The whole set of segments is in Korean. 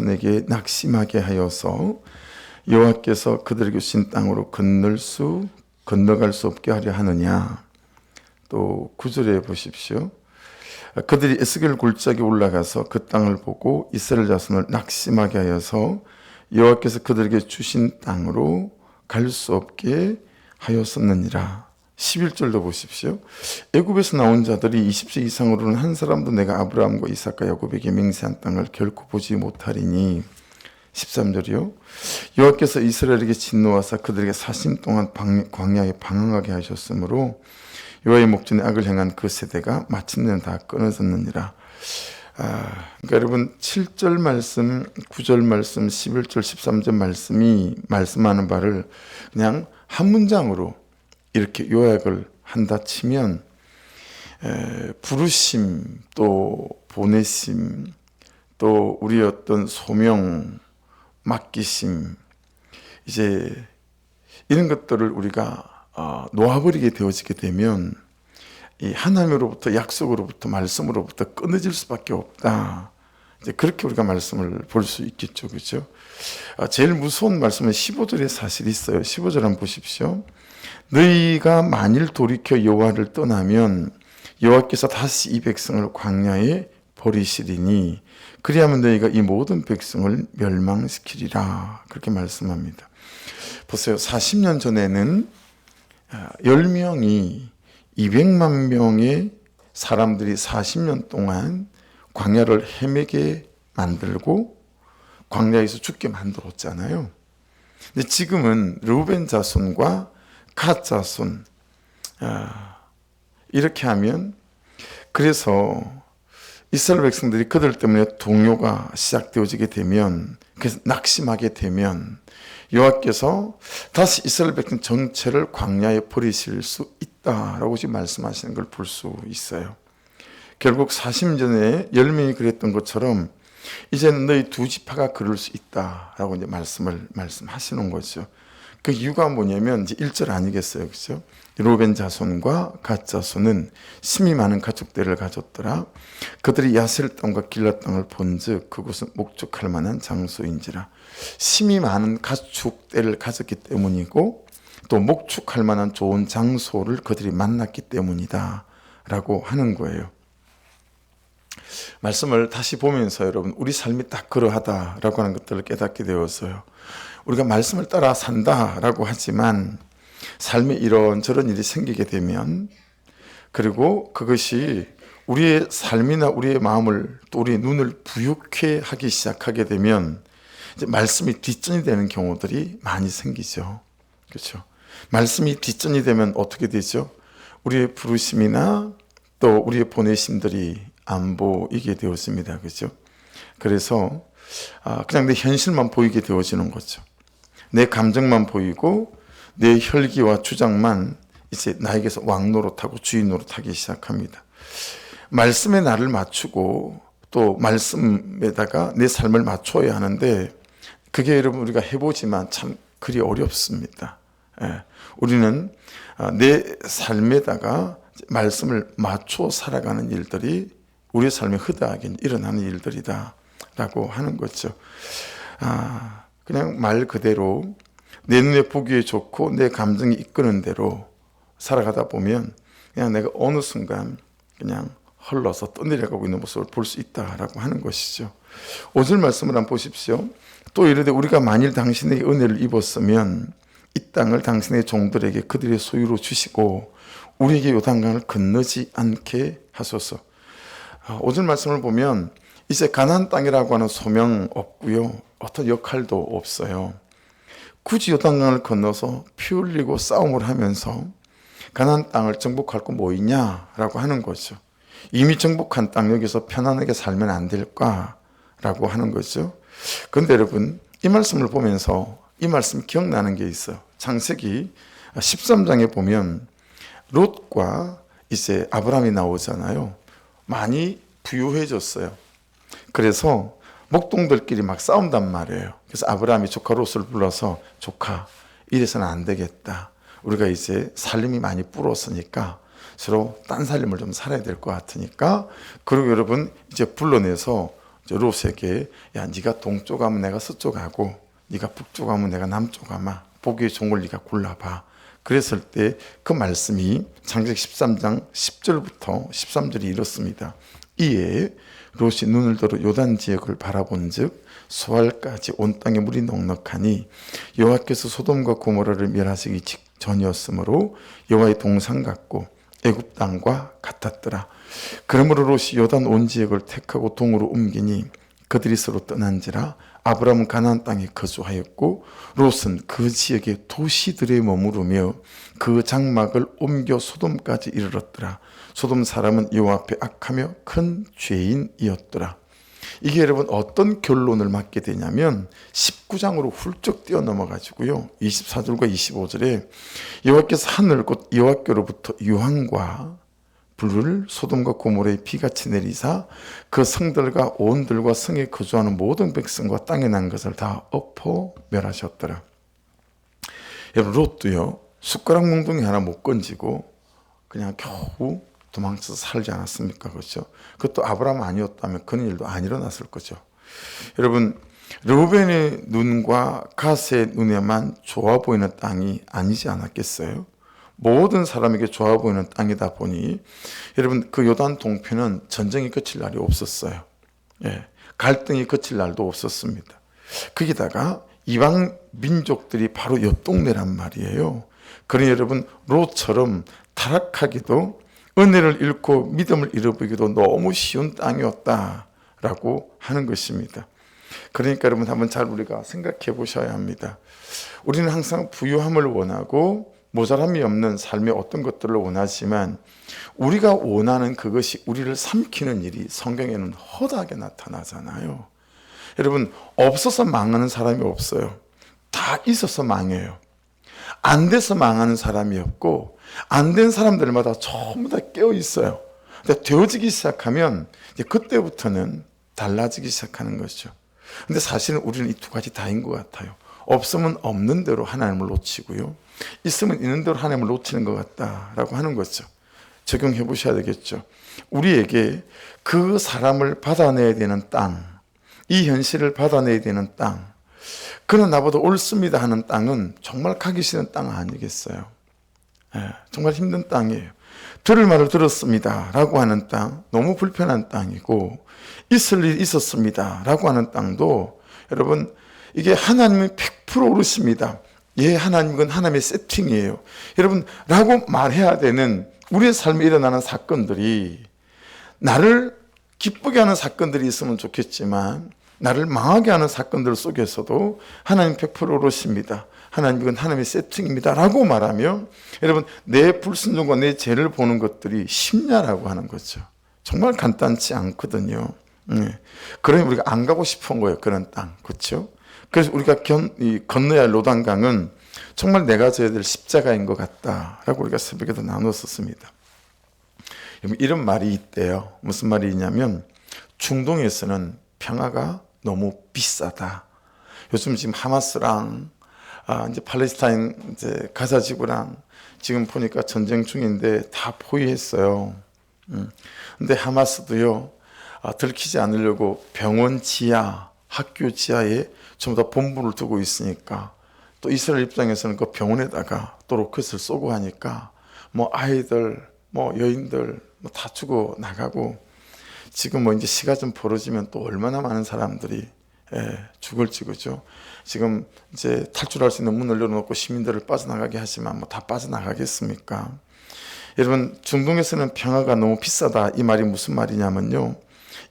백성에게 낙심하게 하여서 여호와께서 그들에게 주신 땅으로 건너갈 수 없게 하려 하느냐. 또 9절에 보십시오. 그들이 에스겔 골짜기에 올라가서 그 땅을 보고 이스라엘 자손을 낙심하게 하여서 여호와께서 그들에게 주신 땅으로 갈 수 없게 하였었느니라. 11절도 보십시오. 애굽에서 나온 자들이 20세 이상으로는 한 사람도 내가 아브라함과 이삭과 야곱에게 맹세한 땅을 결코 보지 못하리니. 13절이요. 여호와께서 이스라엘에게 진노하사 그들에게 40년 동안 광야에 방황하게 하셨으므로 여호와의 목전에 악을 행한 그 세대가 마침내는 다 끊어졌느니라. 그러니까 여러분 7절 말씀, 9절 말씀, 11절, 13절 말씀이 말씀하는 바를 그냥 한 문장으로 이렇게 요약을 한다 치면 부르심, 또 보내심, 또 우리의 어떤 소명, 맡기심, 이제 이런 것들을 우리가 놓아버리게 되어지게 되면 이 하나님으로부터, 약속으로부터, 말씀으로부터 끊어질 수밖에 없다. 이제 그렇게 우리가 말씀을 볼 수 있겠죠, 그렇죠? 제일 무서운 말씀은 15절에 사실 있어요. 15절 한번 보십시오. 너희가 만일 돌이켜 여호와를 떠나면 여호와께서 다시 이 백성을 광야에 버리시리니 그리하면 너희가 이 모든 백성을 멸망시키리라. 그렇게 말씀합니다. 보세요. 40년 전에는 10명이 200만 명의 사람들이 40년 동안 광야를 헤매게 만들고 광야에서 죽게 만들었잖아요. 근데 지금은 르우벤 자손과 갓 자손 이렇게 하면, 그래서 이스라엘 백성들이 그들 때문에 동요가 시작되어지게 되면, 그래서 낙심하게 되면 여호와께서 다시 이스라엘 백성 전체를 광야에 버리실 수 있다라고 지금 말씀하시는 걸 볼 수 있어요. 결국 40년 전에 10명이 그랬던 것처럼 이제는 너희 두 지파가 그럴 수 있다라고 이제 말씀하시는 거죠. 그 이유가 뭐냐면 이제 1절 아니겠어요, 그렇죠? 르우벤 자손과 갓 자손은 심히 많은 가축대를 가졌더라. 그들이 야셀 땅과 길라 땅을 본즉 그곳은 목축할 만한 장소인지라. 심히 많은 가축대를 가졌기 때문이고 또 목축할 만한 좋은 장소를 그들이 만났기 때문이다 라고 하는 거예요. 말씀을 다시 보면서 여러분, 우리 삶이 딱 그러하다라고 하는 것들을 깨닫게 되었어요. 우리가 말씀을 따라 산다라고 하지만 삶에 이런저런 일이 생기게 되면, 그리고 그것이 우리의 삶이나 우리의 마음을, 또 우리의 눈을 부욕해 하기 시작하게 되면 이제 말씀이 뒷전이 되는 경우들이 많이 생기죠. 그렇죠? 말씀이 뒷전이 되면 어떻게 되죠? 우리의 부르심이나 또 우리의 보내심들이 안 보이게 되었습니다. 그렇죠? 그래서 그냥 내 현실만 보이게 되어지는 거죠. 내 감정만 보이고 내 혈기와 주장만 이제 나에게서 왕 노릇하고 주인 노릇하기 시작합니다. 말씀에 나를 맞추고 또 말씀에다가 내 삶을 맞춰야 하는데, 그게 여러분 우리가 해보지만 참 그리 어렵습니다. 우리는 내 삶에다가 말씀을 맞춰 살아가는 일들이 우리의 삶에 허다하게 일어나는 일들이다 라고 하는 거죠. 그냥 말 그대로 내 눈에 보기에 좋고 내 감정이 이끄는 대로 살아가다 보면 그냥 내가 어느 순간 그냥 흘러서 떠내려가고 있는 모습을 볼 수 있다라고 하는 것이죠. 5절 말씀을 한번 보십시오. 또 이르되 우리가 만일 당신에게 은혜를 입었으면 이 땅을 당신의 종들에게 그들의 소유로 주시고 우리에게 요단강을 건너지 않게 하소서. 5절 말씀을 보면 이제 가나안 땅이라고 하는 소명 없고요, 어떤 역할도 없어요. 굳이 요단강을 건너서 피 흘리고 싸움을 하면서 가나안 땅을 정복할 거 뭐 있냐라고 하는 거죠. 이미 정복한 땅 여기서 편안하게 살면 안 될까라고 하는 거죠. 그런데 여러분, 이 말씀을 보면서 이 말씀 기억나는 게 있어요. 창세기 13장에 보면 롯과 이제 아브라함이 나오잖아요. 많이 부유해졌어요. 그래서 목동들끼리 막 싸운단 말이에요. 그래서 아브라함이 조카 롯을 불러서, 조카, 이래서는 안 되겠다. 우리가 이제 살림이 많이 불었으니까 서로 딴 살림을 좀 살아야 될 것 같으니까, 그리고 여러분 이제 불러내서 롯에게 야 네가 동쪽 가면 내가 서쪽 가고 네가 북쪽 가면 내가 남쪽 가마 보기에 좋은 걸 네가 골라봐. 그랬을 때 그 말씀이 창세기 13장 10절부터 13절이 이렇습니다. 이에 롯이 눈을 들어 요단 지역을 바라본즉 소알까지 온 땅에 물이 넉넉하니 여호와께서 소돔과 고모라를 멸하시기 직전이었으므로 여호와의 동산 같고 애굽 땅과 같았더라. 그러므로 롯이 요단 온 지역을 택하고 동으로 옮기니 그들이 서로 떠난지라. 아브라함은 가나안 땅에 거주하였고 롯은 그 지역의 도시들에 머무르며 그 장막을 옮겨 소돔까지 이르렀더라. 소돔 사람은 여호와 앞에 악하며 큰 죄인이었더라. 이게 여러분 어떤 결론을 맞게 되냐면 19장으로 훌쩍 뛰어넘어가지고요 24절과 25절에 여호와께서 하늘 곧 여호와께로부터 유황과 불을 소돔과 고모라에 비같이 내리사 그 성들과 온들과 성에 거주하는 모든 백성과 땅에 난 것을 다 엎어 멸하셨더라. 여러분 롯도요 숟가락 몽둥이 하나 못 건지고 그냥 겨우 도망쳐서 살지 않았습니까? 그렇죠? 그것도 아브라함 아니었다면 그런 일도 안 일어났을 거죠. 여러분 르우벤의 눈과 갓의 눈에만 좋아 보이는 땅이 아니지 않았겠어요? 모든 사람에게 좋아 보이는 땅이다 보니 여러분 그 요단 동편은 전쟁이 그칠 날이 없었어요. 예, 갈등이 그칠 날도 없었습니다. 거기다가 이방 민족들이 바로 옆 동네란 말이에요. 그러니 여러분 롯처럼 타락하기도 은혜를 잃고 믿음을 잃어버리기도 너무 쉬운 땅이었다라고 하는 것입니다. 그러니까 여러분 한번 잘 우리가 생각해 보셔야 합니다. 우리는 항상 부유함을 원하고 모자람이 없는 삶의 어떤 것들을 원하지만 우리가 원하는 그것이 우리를 삼키는 일이 성경에는 허다하게 나타나잖아요. 여러분 없어서 망하는 사람이 없어요. 다 있어서 망해요. 안 돼서 망하는 사람이 없고 안 된 사람들마다 전부 다 깨어 있어요. 근데 되어지기 시작하면 이제 그때부터는 달라지기 시작하는 것이죠. 근데 사실은 우리는 이 두 가지 다인 것 같아요. 없으면 없는 대로 하나님을 놓치고요. 있으면 있는 대로 하나님을 놓치는 것 같다라고 하는 거죠. 적용해 보셔야 되겠죠. 우리에게 그 사람을 받아내야 되는 땅, 이 현실을 받아내야 되는 땅, 그는 나보다 옳습니다 하는 땅은 정말 가기 싫은 땅 아니겠어요? 정말 힘든 땅이에요. 들을 말을 들었습니다 라고 하는 땅, 너무 불편한 땅이고 있을 일이 있었습니다 라고 하는 땅도 여러분 이게 하나님은 100% 옳으십니다. 예, 하나님은 하나님의 세팅이에요. 여러분 라고 말해야 되는 우리의 삶에 일어나는 사건들이 나를 기쁘게 하는 사건들이 있으면 좋겠지만 나를 망하게 하는 사건들 속에서도 하나님 100% 옳으십니다. 하나님은 하나님의 세팅입니다 라고 말하면 여러분 내 불순종과 내 죄를 보는 것들이 심냐라고 하는 거죠. 정말 간단치 않거든요. 그러니 우리가 안 가고 싶은 거예요. 그런 땅. 그렇죠? 그래서 우리가 건너야 할 요단강은 정말 내가 져야 될 십자가인 것 같다라고 우리가 새벽에도 나눴었습니다. 이런 말이 있대요. 무슨 말이 있냐면 중동에서는 평화가 너무 비싸다. 요즘 지금 하마스랑 이제 팔레스타인 이제 가자 지구랑 지금 보니까 전쟁 중인데 다 포위했어요. 근데 하마스도요 들키지 않으려고 병원 지하, 학교 지하에 전부 다 본부를 두고 있으니까 또 이스라엘 입장에서는 그 병원에다가 또 로켓을 쏘고 하니까 뭐 아이들, 뭐 여인들 뭐 다 죽어 나가고 지금 뭐 이제 시가 좀 벌어지면 또 얼마나 많은 사람들이 죽을지 그죠. 지금 이제 탈출할 수 있는 문을 열어놓고 시민들을 빠져나가게 하지만 뭐 다 빠져나가겠습니까? 여러분 중동에서는 평화가 너무 비싸다 이 말이 무슨 말이냐면요.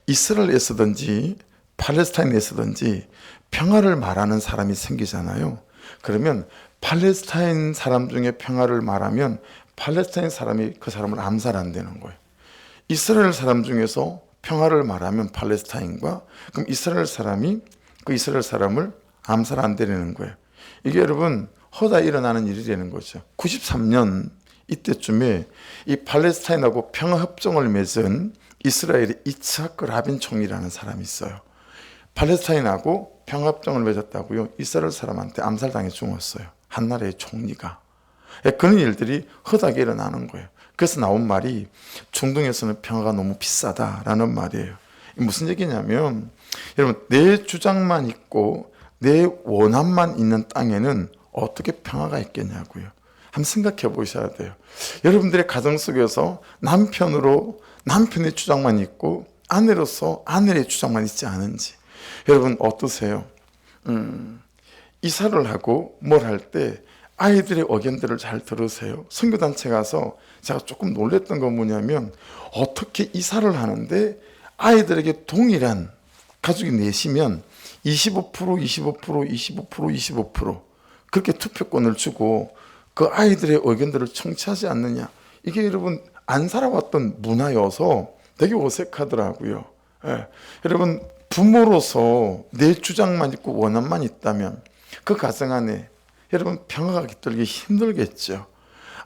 이스라엘에서든지 팔레스타인에서든지 평화를 말하는 사람이 생기잖아요. 그러면 팔레스타인 사람 중에 평화를 말하면 팔레스타인 사람이 그 사람을 암살한다는 거예요. 이스라엘 사람 중에서 평화를 말하면 팔레스타인과 그럼 이스라엘 사람이 그 이스라엘 사람을 암살한다는 거예요. 이게 여러분 허다 일어나는 일이라는 거죠. 93년 이때쯤에 이 팔레스타인하고 평화협정을 맺은 이스라엘의 이츠하크 라빈 총리라는 사람이 있어요. 팔레스타인하고 평화협정을 맺었다고요. 이스라엘 사람한테 암살당해 죽었어요. 한 나라의 총리가. 그런 일들이 허다하게 일어나는 거예요. 그래서 나온 말이 중동에서는 평화가 너무 비싸다라는 말이에요. 무슨 얘기냐면 여러분, 내 주장만 있고 내 원함만 있는 땅에는 어떻게 평화가 있겠냐고요. 한번 생각해 보셔야 돼요. 여러분들의 가정 속에서 남편으로 남편의 주장만 있고 아내로서 아내의 주장만 있지 않은지. 여러분 어떠세요? 이사를 하고 뭘 할 때 아이들의 의견들을 잘 들으세요. 선교단체 가서 제가 조금 놀랬던 건 뭐냐면, 어떻게 이사를 하는데 아이들에게 동일한, 가족이 내시면 25%, 25%, 25%, 25% 그렇게 투표권을 주고 그 아이들의 의견들을 청취하지 않느냐. 이게 여러분 안 살아왔던 문화여서 되게 어색하더라고요. 예. 여러분, 부모로서 내 주장만 있고 원함만 있다면 그 가정 안에 여러분 평화가 깃들기 힘들겠죠.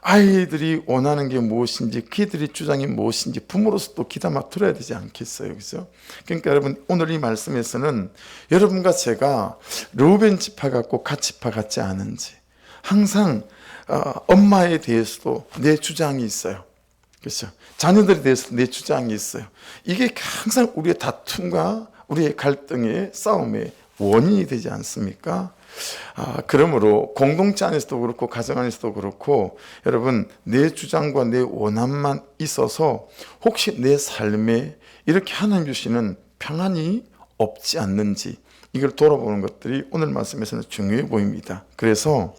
아이들이 원하는 게 무엇인지, 그들의 주장이 무엇인지 부모로서 또 귀담아 들어야 되지 않겠어요, 그죠? 그러니까 여러분, 오늘 이 말씀에서는 여러분과 제가 르우벤 지파 같고 갓 지파 같지 않은지, 항상 엄마에 대해서도 내 주장이 있어요, 그렇죠? 자녀들에 대해서도 내 주장이 있어요. 이게 항상 우리의 다툼과 우리의 갈등의 싸움의 원인이 되지 않습니까? 그러므로 공동체 안에서도 그렇고 가정 안에서도 그렇고 여러분, 내 주장과 내 원함만 있어서 혹시 내 삶에 이렇게 하나님 주시는 평안이 없지 않는지, 이걸 돌아보는 것들이 오늘 말씀에서는 중요해 보입니다. 그래서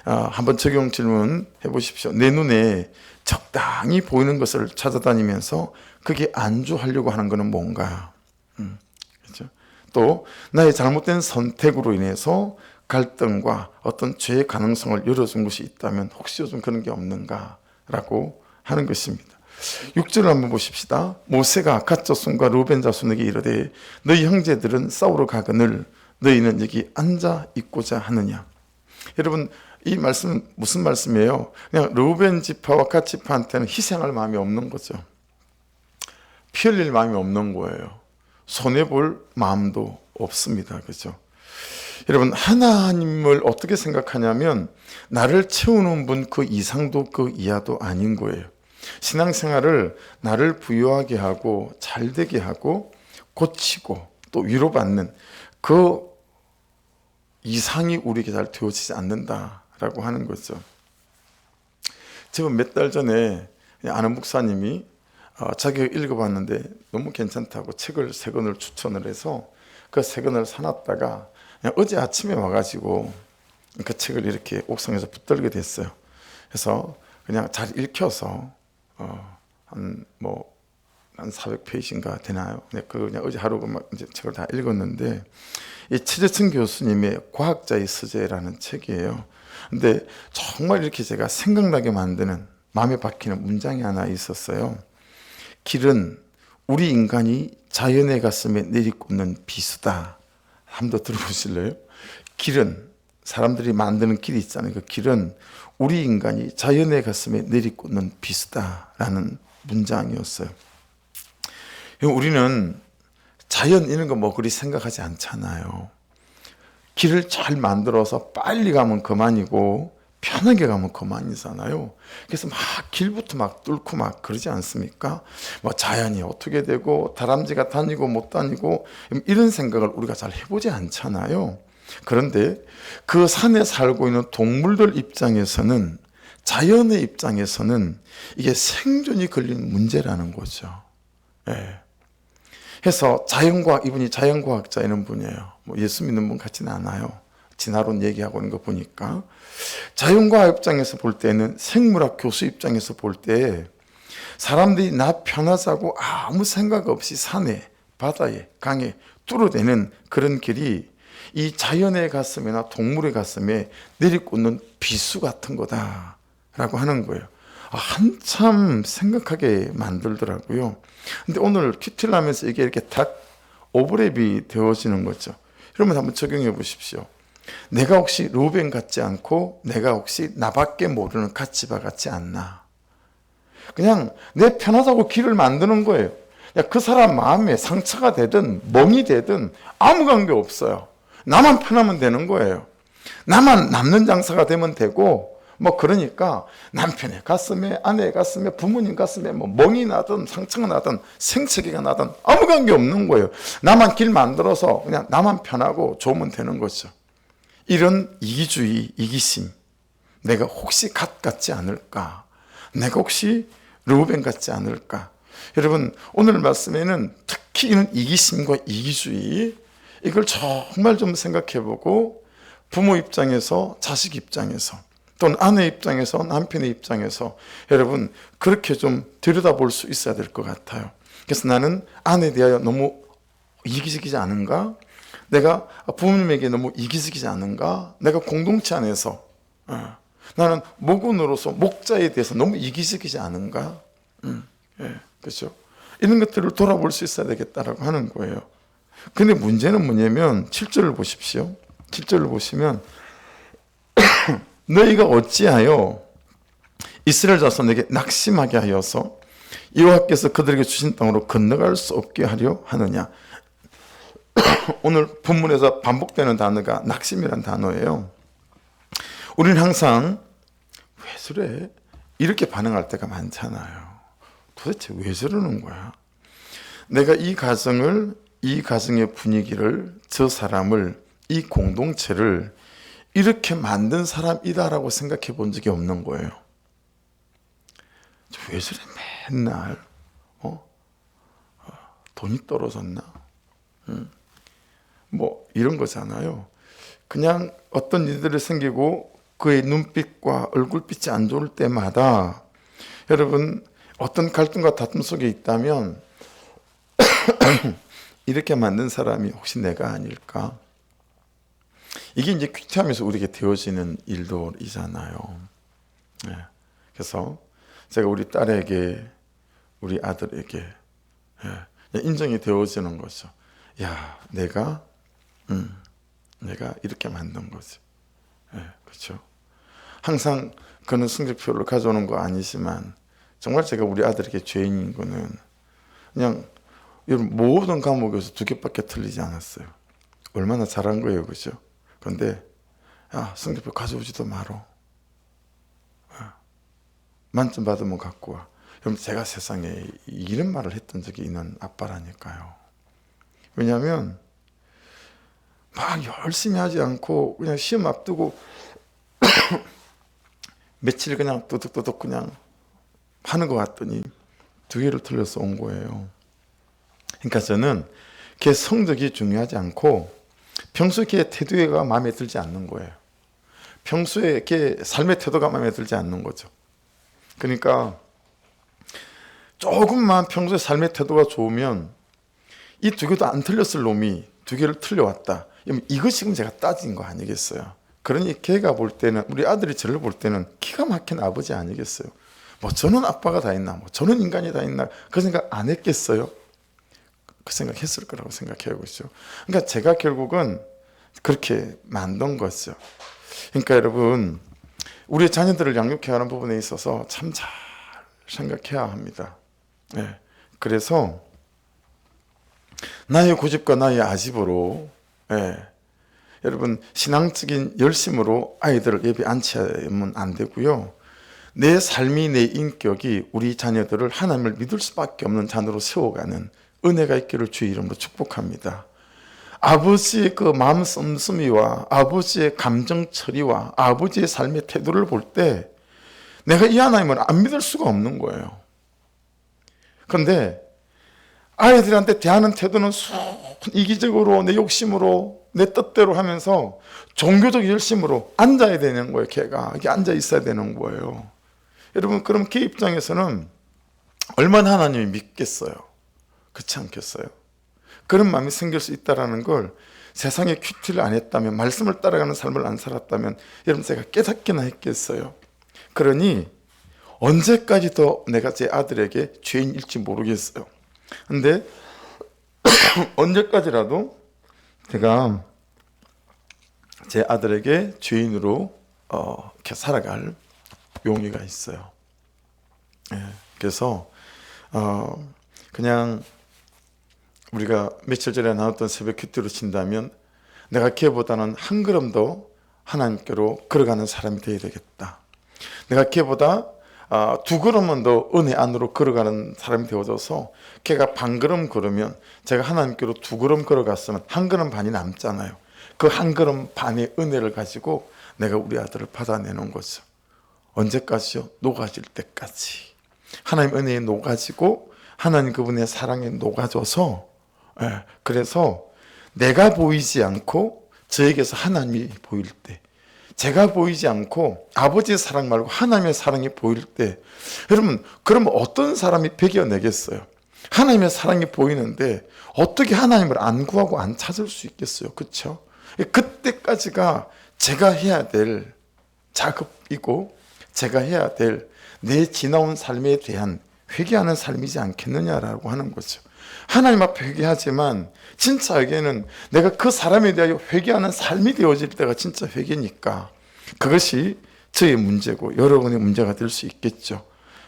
한번 적용 질문 해보십시오. 내 눈에 적당히 보이는 것을 찾아다니면서 그게 안주하려고 하는 것은 뭔가? 그렇죠? 또 나의 잘못된 선택으로 인해서 갈등과 어떤 죄의 가능성을 열어준 것이 있다면 혹시 요즘 그런 게 없는가라고 하는 것입니다. 6절을 한번 보십시다. 모세가 갓 자손과 르우벤 자손에게 이르되 너희 형제들은 싸우러 가거늘 너희는 여기 앉아 있고자 하느냐. 여러분, 이 말씀은 무슨 말씀이에요? 그냥 르우벤 지파와 갓 지파한테는 희생할 마음이 없는 거죠. 피 흘릴 마음이 없는 거예요. 손해볼 마음도 없습니다. 그렇죠? 여러분, 하나님을 어떻게 생각하냐면 나를 채우는 분 그 이상도 그 이하도 아닌 거예요. 신앙생활을 나를 부유하게 하고 잘되게 하고 고치고 또 위로받는 그 이상이 우리에게 잘 되어지지 않는다라고 하는 거죠. 제가 몇 달 전에 아는 목사님이 자기가 읽어봤는데 너무 괜찮다고 책을 3권을 추천을 해서 그 3권을 사놨다가 그냥 어제 아침에 와가지고 그 책을 이렇게 옥상에서 붙들게 됐어요. 그래서 그냥 잘 읽혀서 한 400페이지인가 되나요? 네, 그냥 어제 하루 이제 책을 다 읽었는데, 이 최재천 교수님의 과학자의 서재라는 책이에요. 근데 정말 이렇게 제가 생각나게 만드는, 마음에 박히는 문장이 하나 있었어요. 길은 우리 인간이 자연의 가슴에 내리꽂는 비수다. 한번 더 들어보실래요? 길은, 사람들이 만드는 길이 있잖아요. 그 길은 우리 인간이 자연의 가슴에 내리꽂는 비수다라는 문장이었어요. 우리는 자연 이런 거 뭐 그리 생각하지 않잖아요. 길을 잘 만들어서 빨리 가면 그만이고 편하게 가면 그만이잖아요. 그래서 막 길부터 막 뚫고 막 그러지 않습니까? 뭐 자연이 어떻게 되고 다람쥐가 다니고 못 다니고 이런 생각을 우리가 잘 해보지 않잖아요. 그런데 그 산에 살고 있는 동물들 입장에서는, 자연의 입장에서는 이게 생존이 걸린 문제라는 거죠. 예. 해서 자연과학, 이분이 자연과학자 이런 분이에요. 뭐 예수 믿는 분 같지는 않아요. 진화론 얘기하고 있는 거 보니까. 자연과학 입장에서 볼 때는, 생물학 교수 입장에서 볼 때 사람들이 나 편하자고 아무 생각 없이 산에, 바다에, 강에 뚫어대는 그런 길이 이 자연의 가슴이나 동물의 가슴에 내리꽂는 비수 같은 거다라고 하는 거예요. 한참 생각하게 만들더라고요. 근데 오늘 큐티를 하면서 이게 이렇게 딱 오버랩이 되어지는 거죠. 여러분 한번 적용해 보십시오. 내가 혹시 르우벤 같지 않고 내가 혹시 나밖에 모르는 갓지파 같지 않나? 그냥 내 편하다고 길을 만드는 거예요. 그 사람 마음에 상처가 되든 멍이 되든 아무 관계 없어요. 나만 편하면 되는 거예요. 나만 남는 장사가 되면 되고 뭐 그러니까 남편의 가슴에, 아내의 가슴에, 부모님 가슴에 뭐 멍이 나든 상처가 나든 생채기가 나든 아무 관계 없는 거예요. 나만 길 만들어서 그냥 나만 편하고 좋으면 되는 거죠. 이런 이기주의, 이기심, 내가 혹시 갓 같지 않을까? 내가 혹시 르우벤 같지 않을까? 여러분, 오늘 말씀에는 특히 이런 이기심과 이기주의, 이걸 정말 좀 생각해보고 부모 입장에서, 자식 입장에서, 또는 아내 입장에서, 남편의 입장에서 여러분 그렇게 좀 들여다볼 수 있어야 될 것 같아요. 그래서 나는 아내에 대하여 너무 이기적이지 않은가? 내가 부모님에게 너무 이기적이지 않은가? 내가 공동체 안에서 나는 목원으로서 목자에 대해서 너무 이기적이지 않은가? 그렇죠? 이런 것들을 돌아볼 수 있어야 되겠다라고 하는 거예요. 근데 문제는 뭐냐면 7절을 보십시오. 7절을 보시면 너희가 어찌하여 이스라엘 자손에게 낙심하게 하여서 여호와께서 그들에게 주신 땅으로 건너갈 수 없게 하려 하느냐. 오늘 본문에서 반복되는 단어가 낙심이라는 단어예요. 우리는 항상 왜 저래? 이렇게 반응할 때가 많잖아요. 도대체 왜 저러는 거야? 내가 이 가정을, 이 가정의 분위기를, 저 사람을, 이 공동체를 이렇게 만든 사람이다라고 생각해 본 적이 없는 거예요. 왜 저래 맨날 돈이 떨어졌나? 뭐 이런 거잖아요. 그냥 어떤 일들이 생기고 그의 눈빛과 얼굴빛이 안 좋을 때마다 여러분 어떤 갈등과 다툼 속에 있다면 이렇게 만든 사람이 혹시 내가 아닐까? 이게 이제 퀴트하면서 우리에게 되어지는 일들이잖아요. 네. 그래서 제가 우리 딸에게, 우리 아들에게 인정이 되어지는 거죠. 야, 내가 이렇게 만든 거지. 그렇죠. 항상 그는 성적표를 가져오는 거 아니지만 정말 제가 우리 아들에게 죄인인 거는 그냥 모든 과목에서 2개밖에 틀리지 않았어요. 얼마나 잘한 거예요, 그죠? 그런데 성적표 가져오지도 말어. 만점 받으면 갖고 와. 그럼 제가 세상에 이런 말을 했던 적이 있는 아빠라니까요. 왜냐하면 막 열심히 하지 않고 그냥 시험 앞두고 며칠 그냥 또둑또둑 그냥 하는 것 같더니 2개를 틀려서 온 거예요. 그러니까 저는 걔 성적이 중요하지 않고 평소에 걔 태도가 마음에 들지 않는 거예요. 평소에 걔 삶의 태도가 마음에 들지 않는 거죠. 그러니까 조금만 평소에 삶의 태도가 좋으면 이 2개도 안 틀렸을 놈이 2개를 틀려왔다. 이거 지금 제가 따진 거 아니겠어요? 그러니 걔가 볼 때는, 우리 아들이 저를 볼 때는 기가 막힌 아버지 아니겠어요? 뭐 저는 아빠가 다 있나, 뭐 저는 인간이 다 있나, 그 생각 안 했겠어요? 그 생각 했을 거라고 생각해요. 그렇죠? 그러니까 제가 결국은 그렇게 만든 거죠. 그러니까 여러분, 우리 자녀들을 양육해야 하는 부분에 있어서 참 잘 생각해야 합니다. 그래서 나의 고집과 나의 아집으로 여러분 신앙적인 열심으로 아이들을 예비 안치하면 안 되고요. 내 삶이, 내 인격이 우리 자녀들을 하나님을 믿을 수밖에 없는 자녀로 세워가는 은혜가 있기를 주의 이름으로 축복합니다. 아버지의 그 마음 씀씀이와 아버지의 감정 처리와 아버지의 삶의 태도를 볼 때 내가 이 하나님을 안 믿을 수가 없는 거예요. 그런데 아이들한테 대하는 태도는 이기적으로, 내 욕심으로, 내 뜻대로 하면서 종교적 열심으로 앉아야 되는 거예요. 걔가 이렇게 앉아 있어야 되는 거예요. 여러분, 그럼 걔 입장에서는 얼마나 하나님을 믿겠어요? 그렇지 않겠어요? 그런 마음이 생길 수 있다는 걸 세상에 큐티를 안 했다면, 말씀을 따라가는 삶을 안 살았다면 여러분 제가 깨닫기나 했겠어요? 그러니 언제까지 더 내가 제 아들에게 죄인일지 모르겠어요. 근데 언제까지라도 제가 제 아들에게 죄인으로 이렇게 살아갈 용의가 있어요. 그래서 그냥 우리가 며칠 전에 나눴던 새벽 큐티로 친다면 내가 걔보다는 한 걸음 더 하나님께로 걸어가는 사람이 되어야 되겠다. 내가 걔보다 두 걸음은 더 은혜 안으로 걸어가는 사람이 되어져서 걔가 반 걸음 걸으면 제가 하나님께로 두 걸음 걸어갔으면 한 걸음 반이 남잖아요. 그 한 걸음 반의 은혜를 가지고 내가 우리 아들을 받아내는 거죠. 언제까지요? 녹아질 때까지. 하나님 은혜에 녹아지고 하나님 그분의 사랑에 녹아져서, 그래서 내가 보이지 않고 저에게서 하나님이 보일 때, 제가 보이지 않고 아버지의 사랑 말고 하나님의 사랑이 보일 때, 여러분 그러면 어떤 사람이 배겨내겠어요? 하나님의 사랑이 보이는데 어떻게 하나님을 안 구하고 안 찾을 수 있겠어요? 그렇죠? 그때까지가 제가 해야 될 작업이고 제가 해야 될 내 지나온 삶에 대한 회개하는 삶이지 않겠느냐라고 하는 거죠. 하나님 앞에 회개하지만 진짜 회개는 내가 그 사람에 대하여 회개하는 삶이 되어질 때가 진짜 회개니까 그것이 저의 문제고 여러분의 문제가 될 수 있겠죠.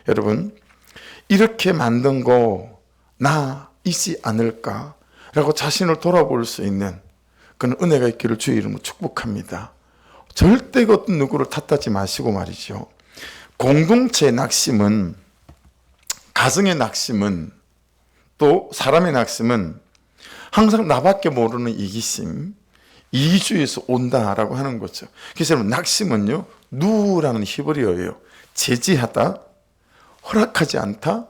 여러분, 이렇게 만든 거 나이지 않을까라고 자신을 돌아볼 수 있는 그런 은혜가 있기를 주의 이름으로 축복합니다. 절대 어떤 누구를 탓하지 마시고 말이죠. 공동체의 낙심은, 가정의 낙심은, 또 사람의 낙심은 항상 나밖에 모르는 이기심, 이기주의에서 온다라고 하는 거죠. 그래서 여러분, 낙심은요, 누라는 히브리어예요. 제지하다, 허락하지 않다,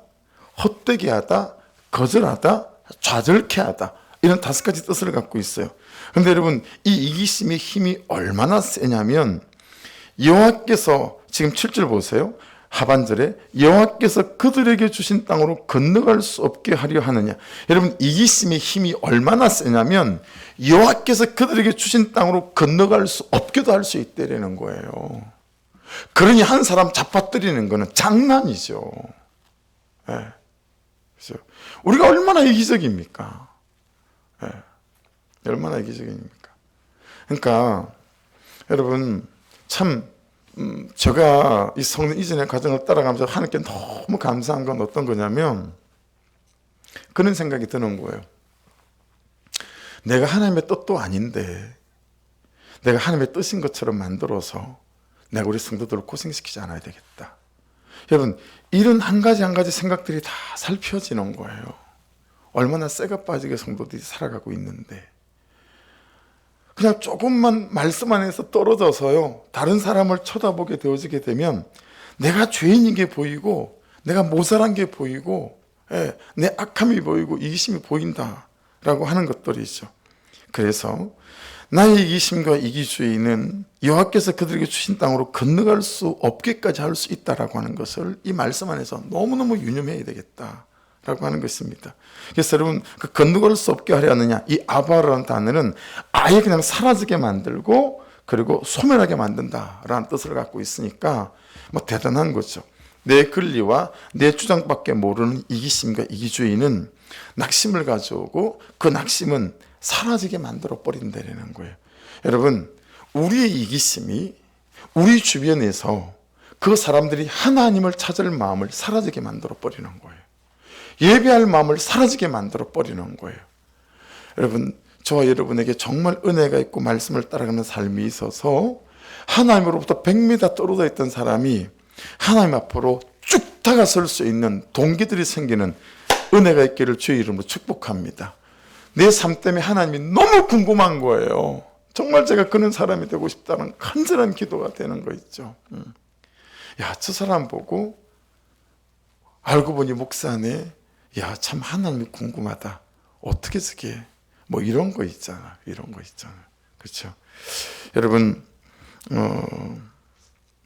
헛되게 하다, 거절하다, 좌절케 하다, 이런 5가지 뜻을 갖고 있어요. 그런데 여러분, 이 이기심의 힘이 얼마나 세냐면 여호와께서, 지금 7절 보세요. 하반절에 여호와께서 그들에게 주신 땅으로 건너갈 수 없게 하려 하느냐. 여러분, 이기심의 힘이 얼마나 세냐면 여호와께서 그들에게 주신 땅으로 건너갈 수 없게도 할 수 있다는 거예요. 그러니 한 사람 잡아뜨리는 거는 장난이죠. 그렇죠? 우리가 얼마나 이기적입니까? 얼마나 이기적입니까? 그러니까 여러분, 참 제가 이 성령 이전의 과정을 따라가면서 하나님께 너무 감사한 건 어떤 거냐면 그런 생각이 드는 거예요. 내가 하나님의 뜻도 아닌데 내가 하나님의 뜻인 것처럼 만들어서 내가 우리 성도들을 고생시키지 않아야 되겠다. 여러분, 이런 한 가지 한 가지 생각들이 다 살펴지는 거예요. 얼마나 쇠가 빠지게 성도들이 살아가고 있는데 그냥 조금만 말씀 안에서 떨어져서요, 다른 사람을 쳐다보게 되어지게 되면 내가 죄인인 게 보이고 내가 모자란 게 보이고 내 악함이 보이고 이기심이 보인다라고 하는 것들이죠. 그래서 나의 이기심과 이기주의는 여호와께서 그들에게 주신 땅으로 건너갈 수 없게까지 할 수 있다라고 하는 것을 이 말씀 안에서 너무너무 유념해야 되겠다 라고 하는 것입니다. 그래서 여러분, 그 건너갈 수 없게 하려 하느냐, 이 아바라는 단어는 아예 그냥 사라지게 만들고 그리고 소멸하게 만든다라는 뜻을 갖고 있으니까 뭐 대단한 거죠. 내 권리와 내 주장밖에 모르는 이기심과 이기주의는 낙심을 가져오고 그 낙심은 사라지게 만들어 버린다는 거예요. 여러분, 우리의 이기심이 우리 주변에서 그 사람들이 하나님을 찾을 마음을 사라지게 만들어 버리는 거예요. 예배할 마음을 사라지게 만들어 버리는 거예요. 여러분, 저와 여러분에게 정말 은혜가 있고 말씀을 따라가는 삶이 있어서 하나님으로부터 100m 떨어져 있던 사람이 하나님 앞으로 쭉 다가설 수 있는 동기들이 생기는 은혜가 있기를 주의 이름으로 축복합니다. 내 삶 때문에 하나님이 너무 궁금한 거예요. 정말 제가 그런 사람이 되고 싶다는 간절한 기도가 되는 거 있죠. 야, 저 사람 보고 알고 보니 목사네. 야, 참 하나님이 궁금하다. 어떻게 저게 뭐 이런 거 있잖아. 이런 거 있잖아. 그렇죠? 여러분,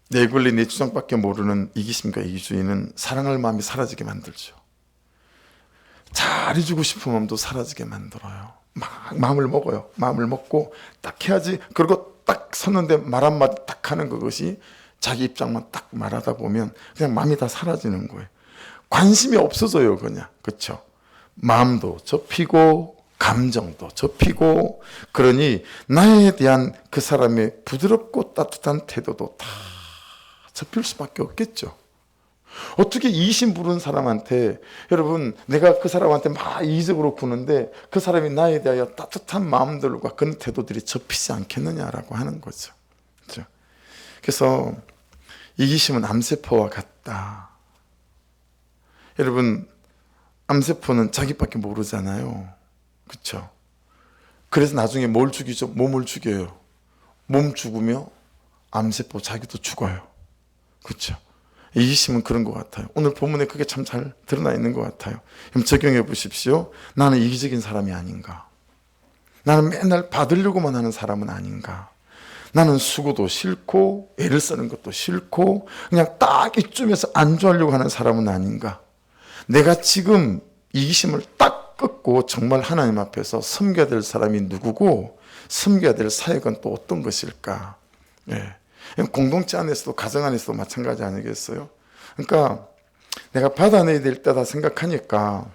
내 권리 내 주장밖에 모르는 이기심과 이기주의는 사랑할 마음이 사라지게 만들죠. 잘해주고 싶은 마음도 사라지게 만들어요. 막 마음을 먹어요. 마음을 먹고 딱 해야지. 그리고 딱 섰는데 말 한마디 딱 하는 그것이 자기 입장만 딱 말하다 보면 그냥 마음이 다 사라지는 거예요. 관심이 없어져요, 그냥. 그렇죠? 마음도 접히고 감정도 접히고, 그러니 나에 대한 그 사람의 부드럽고 따뜻한 태도도 다 접힐 수밖에 없겠죠. 어떻게 이심 부른 사람한테, 여러분, 내가 그 사람한테 막 이적으로 구는데 그 사람이 나에 대하여 따뜻한 마음들과 그런 태도들이 접히지 않겠느냐라고 하는 거죠. 그렇죠? 그래서 이기심은 암세포와 같다. 여러분, 암세포는 자기밖에 모르잖아요. 그렇죠? 그래서 나중에 뭘 죽이죠? 몸을 죽여요. 몸 죽으며 암세포 자기도 죽어요. 그렇죠? 이기심은 그런 것 같아요. 오늘 본문에 그게 참 잘 드러나 있는 것 같아요. 그럼 적용해 보십시오. 나는 이기적인 사람이 아닌가? 나는 맨날 받으려고만 하는 사람은 아닌가? 나는 수고도 싫고 애를 쓰는 것도 싫고 그냥 딱 이쯤에서 안주하려고 하는 사람은 아닌가? 내가 지금 이기심을 딱 끊고 정말 하나님 앞에서 섬겨야 될 사람이 누구고 섬겨야 될 사역은 또 어떤 것일까? 예. 공동체 안에서도 가정 안에서도 마찬가지 아니겠어요? 그러니까 내가 받아내야 될 때다 생각하니까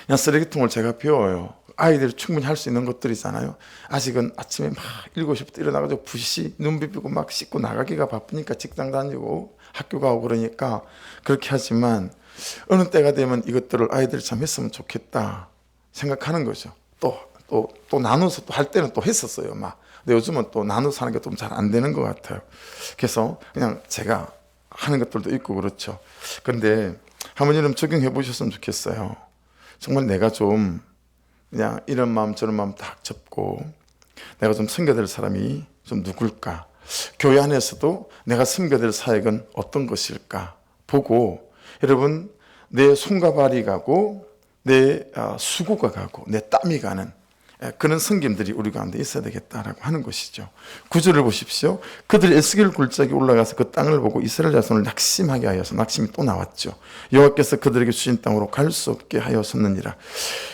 그냥 쓰레기통을 제가 비워요. 아이들이 충분히 할 수 있는 것들이잖아요. 아직은 아침에 막 7시부터 일어나가지고 부시 눈 비비고 막 씻고 나가기가 바쁘니까 직장 다니고 학교 가고 그러니까 그렇게 하지만 어느 때가 되면 이것들을 아이들이 참 했으면 좋겠다 생각하는 거죠. 또 나눠서 또 할 때는 또 했었어요. 막. 근데 요즘은 또 나눠서 하는 게 좀 잘 안 되는 것 같아요. 그래서 그냥 제가 하는 것들도 있고 그렇죠. 근데 한번 이름 적용해 보셨으면 좋겠어요. 정말 내가 좀 그냥 이런 마음 저런 마음 딱 접고 내가 좀 섬겨야 될 사람이 좀 누굴까? 교회 안에서도 내가 섬겨야 될 사역은 어떤 것일까? 보고 여러분 내 손과 발이 가고 내 수고가 가고 내 땀이 가는 그런 섬김들이 우리 가운데 있어야 되겠다라고 하는 것이죠. 9절을 보십시오. 그들이 에스겔 굴짝이 올라가서 그 땅을 보고 이스라엘 자손을 낙심하게 하여서 낙심이 또 나왔죠. 여호와께서 그들에게 주신 땅으로 갈 수 없게 하였었느니라.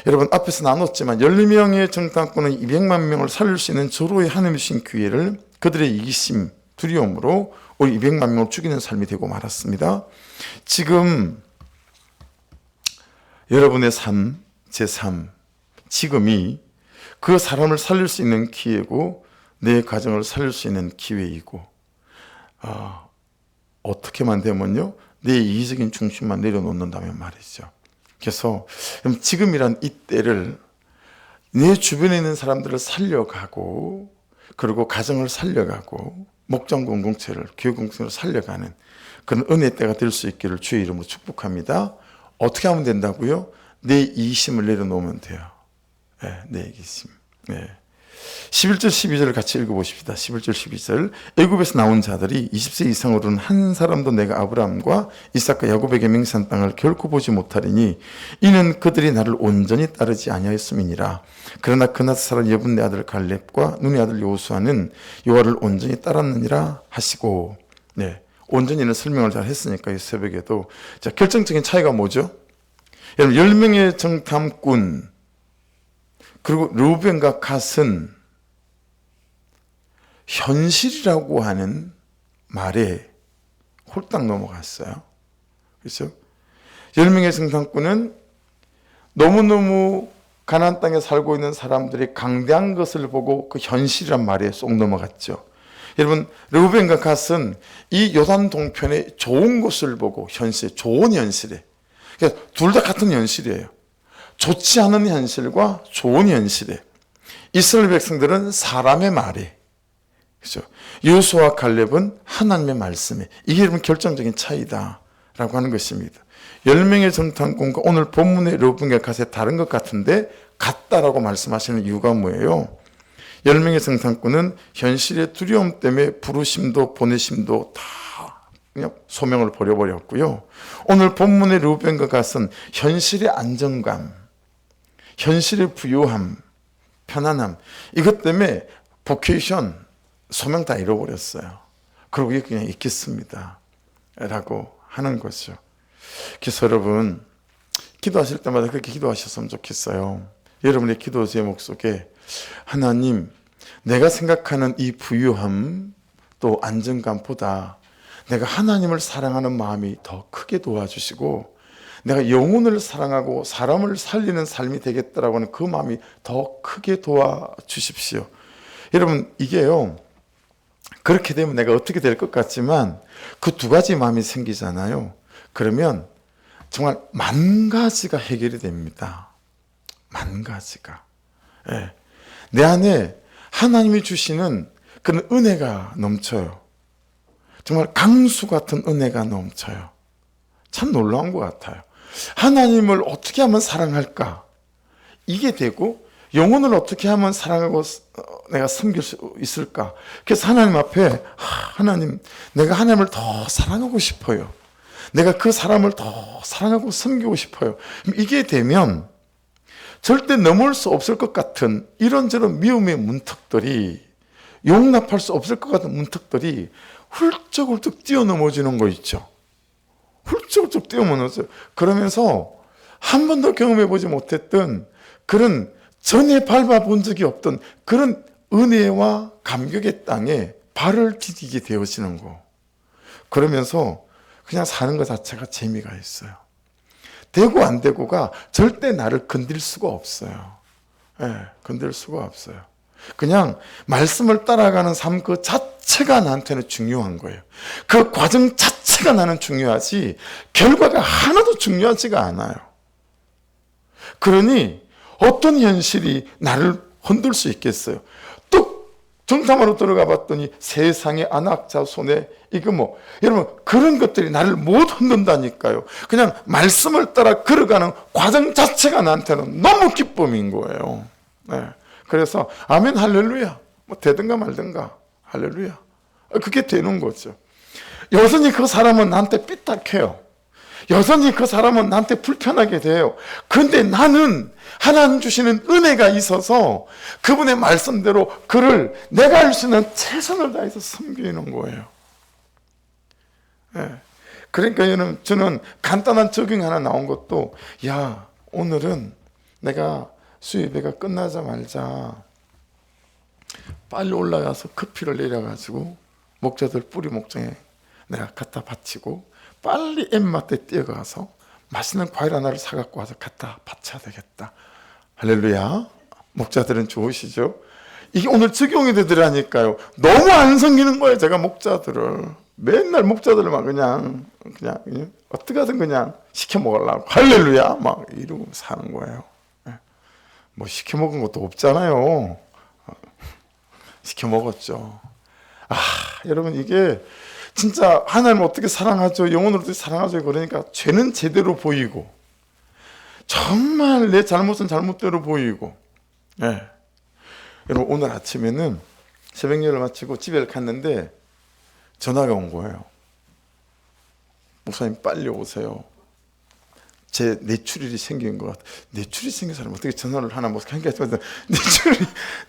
여러분 앞에서 나눴지만 12명의 정탐꾼은 200만 명을 살릴 수 있는 절호의 하나님이 주신 기회를 그들의 이기심, 두려움으로 우리 200만 명을 죽이는 삶이 되고 말았습니다. 지금 여러분의 삶, 제 삶, 지금이 그 사람을 살릴 수 있는 기회고 내 가정을 살릴 수 있는 기회이고 어떻게만 되면요 내 이기적인 중심만 내려놓는다면 말이죠. 그래서 지금이란 이때를 내 주변에 있는 사람들을 살려가고 그리고 가정을 살려가고 목장 공동체를 교육 공동체를 살려가는 그런 은혜의 때가 될 수 있기를 주의 이름으로 축복합니다. 어떻게 하면 된다고요? 내 이기심을 내려놓으면 돼요. 내 이기심. 11절 12절을 같이 읽어보십시다. 11절 12절 애굽에서 나온 자들이 20세 이상으로는 한 사람도 내가 아브라함과 이삭과 야곱에게 맹세한 땅을 결코 보지 못하리니 이는 그들이 나를 온전히 따르지 아니하였음이니라. 그러나 그나스 사람 여분네 아들 갈렙과 눈의 아들 여호수아는 여호와를 온전히 따랐느니라 하시고 온전히는 설명을 잘 했으니까 이 새벽에도 자 결정적인 차이가 뭐죠? 여러분 10명의 정탐꾼 그리고 르우벤과 갓은 현실이라고 하는 말에 홀딱 넘어갔어요. 그렇죠? 10명의 정탐꾼은 너무너무 가나안 땅에 살고 있는 사람들이 강대한 것을 보고 그 현실이란 말에 쏙 넘어갔죠. 여러분 르우벤과 갓은 이 요단 동편의 좋은 것을 보고 현실, 좋은 현실에 그러니까 둘 다 같은 현실이에요. 좋지 않은 현실과 좋은 현실에 이스라엘 백성들은 사람의 말에 그렇죠. 여호수아와 갈렙은 하나님의 말씀에 이게 여러분 결정적인 차이다라고 하는 것입니다. 10명의 정탐꾼과 오늘 본문의 르우벤과 갓의 다른 것 같은데 같다라고 말씀하시는 이유가 뭐예요? 10명의 정탐꾼은 현실의 두려움 때문에 부르심도 보내심도 다 그냥 소명을 버려버렸고요. 오늘 본문의 르우벤과 갓은 현실의 안정감, 현실의 부유함, 편안함 이것 때문에 보케이션, 소명 다 잃어버렸어요. 그러고 그냥 있겠습니다 라고 하는 거죠. 그래서 여러분 기도하실 때마다 그렇게 기도하셨으면 좋겠어요. 여러분의 기도 제목 속에 하나님 내가 생각하는 이 부유함 또 안정감보다 내가 하나님을 사랑하는 마음이 더 크게 도와주시고 내가 영혼을 사랑하고 사람을 살리는 삶이 되겠다라고 하는 그 마음이 더 크게 도와주십시오. 여러분 이게요 그렇게 되면 내가 어떻게 될 것 같지만 그 두 가지 마음이 생기잖아요. 그러면 정말 만 가지가 해결이 됩니다. 만 가지가. 내 안에 하나님이 주시는 그런 은혜가 넘쳐요. 정말 강수 같은 은혜가 넘쳐요. 참 놀라운 것 같아요. 하나님을 어떻게 하면 사랑할까? 이게 되고 영혼을 어떻게 하면 사랑하고 내가 섬길 수 있을까? 그래서 하나님 앞에 하나님, 내가 하나님을 더 사랑하고 싶어요. 내가 그 사람을 더 사랑하고 섬기고 싶어요. 이게 되면 절대 넘을 수 없을 것 같은 이런저런 미움의 문턱들이, 용납할 수 없을 것 같은 문턱들이 훌쩍훌쩍 뛰어넘어지는 거 있죠. 훌쩍훌쩍 뛰어넘어져요. 그러면서 한 번도 경험해보지 못했던 그런, 전에 밟아본 적이 없던 그런 은혜와 감격의 땅에 발을 디디게 되어지는 거. 그러면서 그냥 사는 것 자체가 재미가 있어요. 되고 안 되고가 절대 나를 건들 수가 없어요. 건들 수가 없어요. 그냥 말씀을 따라가는 삶 그 자체가 나한테는 중요한 거예요. 그 과정 자체가 나는 중요하지 결과가 하나도 중요하지가 않아요. 그러니 어떤 현실이 나를 흔들 수 있겠어요? 또 정탐하러 들어가 봤더니 세상의 안학자 손에 이거 여러분 그런 것들이 나를 못 흔든다니까요. 그냥 말씀을 따라 걸어가는 과정 자체가 나한테는 너무 기쁨인 거예요. 그래서 아멘 할렐루야, 되든가 말든가 할렐루야, 그게 되는 거죠. 여전히 그 사람은 나한테 삐딱해요. 여전히 그 사람은 나한테 불편하게 돼요. 그런데 나는 하나님 주시는 은혜가 있어서 그분의 말씀대로 그를 내가 할 수 있는 최선을 다해서 섬기는 거예요. 그러니까 저는 간단한 적용 하나 나온 것도, 야, 오늘은 내가 수예배가 끝나자마자 빨리 올라가서 커피를 내려가지고 목자들 뿌리 목장에 내가 갖다 바치고 빨리 엠마트에 뛰어가서 맛있는 과일 하나를 사갖고 와서 갖다 바쳐야 되겠다. 할렐루야. 목자들은 좋으시죠? 이게 오늘 적용이 되더라니까요. 너무 안 섬기는 거예요. 제가 목자들을 맨날 목자들을 막 그냥 어떻게 하든 그냥 시켜 먹으려고 할렐루야 막 이러고 사는 거예요. 뭐 시켜 먹은 것도 없잖아요. 시켜 먹었죠. 여러분 이게 진짜 하나님 어떻게 사랑하죠? 영혼을 어떻게 사랑하죠? 그러니까 죄는 제대로 보이고 정말 내 잘못은 잘못대로 보이고. 여러분 오늘 아침에는 새벽 예배를 마치고 집에 갔는데 전화가 온 거예요. 목사님 빨리 오세요. 제 뇌출혈이 생긴 것 같아요. 뇌출혈이 생긴 사람 어떻게 전화를 하나 못 하는 게 아니라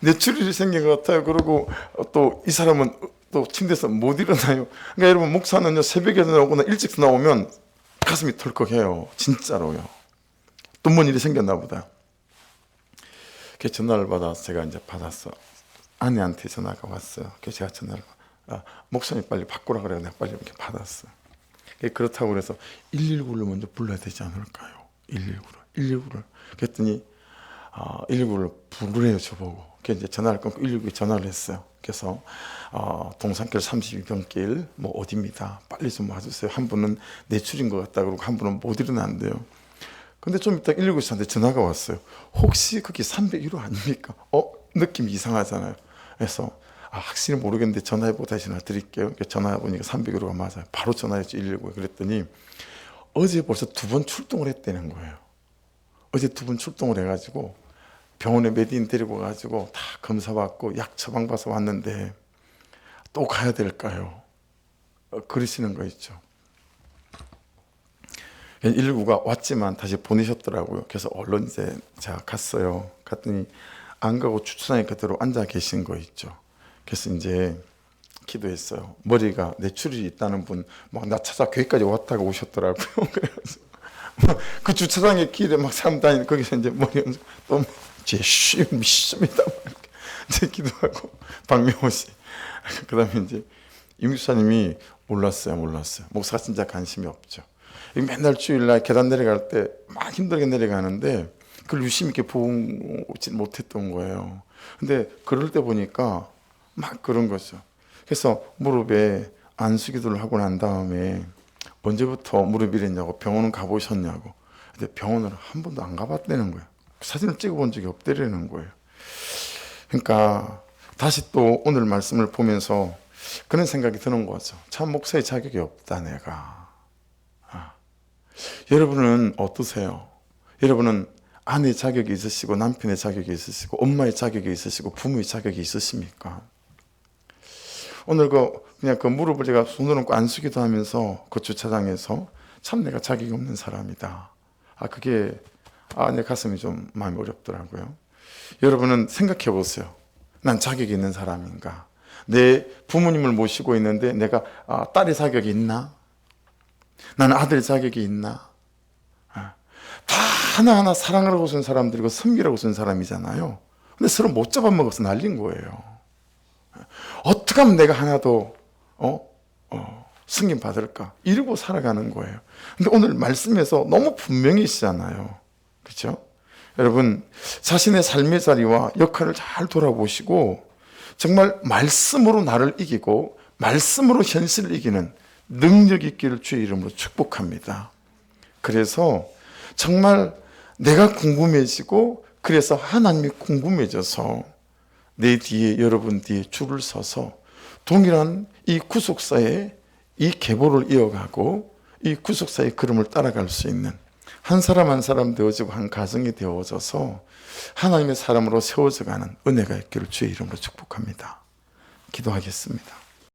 뇌출혈이 생긴 것 같아요. 그리고 또 이 사람은 또 침대에서 못 일어나요. 그러니까 여러분 목사는요 새벽에 나오거나 일찍 나오면 가슴이 덜컥해요. 진짜로요. 또 뭔 일이 생겼나 보다. 그 전화를 받아서 제가 이제 받았어. 아내한테 전화가 왔어요. 그래서 제가 전화를 목사님 빨리 바꾸라 그래요. 내가 빨리 이렇게 받았어. 그렇다고 그래서 119를 먼저 불러야 되지 않을까요? 119를. 그랬더니 119를 부르래요 저보고. 그래서 이제 전화를 끊고 119에 전화를 했어요. 그래서 동산길 32번길 어디입니다. 빨리 좀 와주세요. 한 분은 뇌출인 것 같다 그러고 한 분은 못 일어난대요. 근데 좀 이따 119한테 전화가 왔어요. 혹시 거기 301호 아닙니까? 느낌이 이상하잖아요. 그래서 확실히 모르겠는데 전화해보고 다시 전화 드릴게요. 전화해보니까 301호가 맞아요. 바로 전화했죠 119에. 그랬더니 어제 벌써 2번 출동을 했다는 거예요. 어제 2번 출동을 해가지고 병원에 메디인 데리고 가지고 다 검사받고 약 처방받아서 왔는데 또 가야 될까요? 그러시는 거 있죠. 119가 왔지만 다시 보내셨더라고요. 그래서 얼른 이제 제가 갔어요. 갔더니 안 가고 주차장에 그대로 앉아 계신 거 있죠. 그래서 이제 기도했어요. 머리가 뇌출혈이 있다는 분 막 나 찾아 교회까지 왔다가 오셨더라고요. 그래서 그 주차장에 길에 막 사람 다니는 거기서 이제 머리 또 제쉬 미십니다. 이제 기도하고 박명호 씨. 그다음에 이제 임기사님이 몰랐어요. 목사가 진짜 관심이 없죠. 맨날 주일날 계단 내려갈 때 막 힘들게 내려가는데 그걸 유심 있게 보지 못했던 거예요. 근데 그럴 때 보니까 막 그런 거죠. 그래서 무릎에 안수기도를 하고 난 다음에 언제부터 무릎이 이랬냐고 병원은 가보셨냐고. 근데 병원을 한 번도 안 가봤다는 거예요. 사진을 찍어본 적이 없다는 거예요. 그러니까 다시 또 오늘 말씀을 보면서 그런 생각이 드는 거죠. 참 목사의 자격이 없다 내가. 여러분은 어떠세요? 여러분은 아내의 자격이 있으시고 남편의 자격이 있으시고 엄마의 자격이 있으시고 부모의 자격이 있으십니까? 오늘 그냥 그 무릎을 제가 손을 얹고 안수기도 하면서 그 주차장에서 참 내가 자격이 없는 사람이다. 그게 내 가슴이 좀 마음이 어렵더라고요. 여러분은 생각해 보세요. 난 자격이 있는 사람인가? 내 부모님을 모시고 있는데 내가 딸의 자격이 있나? 나는 아들의 자격이 있나? 다 하나하나 사랑하라고 쓴 사람들이고 섬기라고 쓴 사람이잖아요. 근데 서로 못 잡아먹어서 날린 거예요. 어떻게 하면 내가 하나도 승인 받을까? 이러고 살아가는 거예요. 근데 오늘 말씀에서 너무 분명히시잖아요. 그렇죠? 여러분, 자신의 삶의 자리와 역할을 잘 돌아보시고 정말 말씀으로 나를 이기고 말씀으로 현실을 이기는 능력 있기를 주의 이름으로 축복합니다. 그래서 정말 내가 궁금해지고 그래서 하나님이 궁금해져서 내 뒤에, 여러분 뒤에 줄을 서서 동일한 이 구속사의 이 계보를 이어가고 이 구속사의 걸음을 따라갈 수 있는 한 사람 한 사람 되어지고 한 가정이 되어져서 하나님의 사람으로 세워져가는 은혜가 있기를 주의 이름으로 축복합니다. 기도하겠습니다.